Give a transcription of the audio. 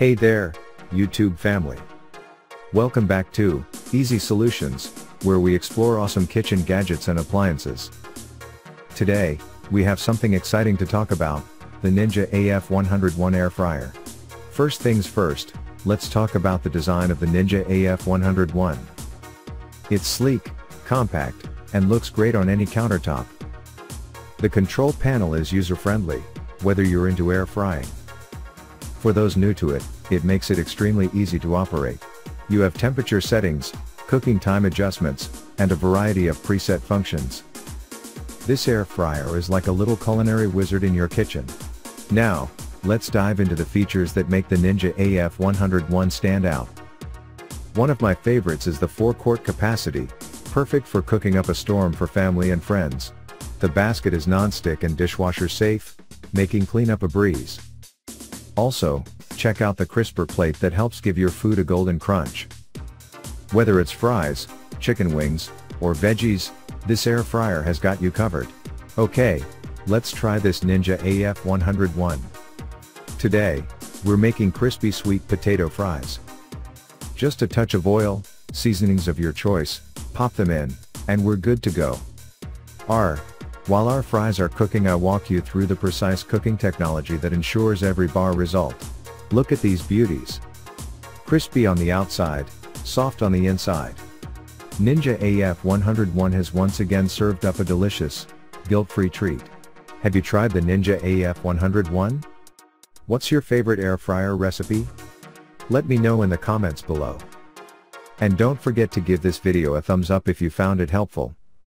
Hey there, YouTube family. Welcome back to Easy Solutions, where we explore awesome kitchen gadgets and appliances. Today, we have something exciting to talk about, the Ninja AF101 Air Fryer. First things first, let's talk about the design of the Ninja AF101. It's sleek, compact, and looks great on any countertop. The control panel is user-friendly, whether you're into air frying. For those new to it, it makes it extremely easy to operate. You have temperature settings, cooking time adjustments, and a variety of preset functions. This air fryer is like a little culinary wizard in your kitchen. Now, let's dive into the features that make the Ninja AF101 stand out. One of my favorites is the 4-quart capacity, perfect for cooking up a storm for family and friends. The basket is non-stick and dishwasher safe, making cleanup a breeze. Also, check out the crisper plate that helps give your food a golden crunch. Whether it's fries, chicken wings, or veggies, this air fryer has got you covered. Okay, let's try this Ninja AF101. Today, we're making crispy sweet potato fries. Just a touch of oil, seasonings of your choice, pop them in, and we're good to go. While our fries are cooking, I'll walk you through the precise cooking technology that ensures every bar result. Look at these beauties. Crispy on the outside, soft on the inside. Ninja AF101 has once again served up a delicious, guilt-free treat. Have you tried the Ninja AF101? What's your favorite air fryer recipe? Let me know in the comments below. And don't forget to give this video a thumbs up if you found it helpful.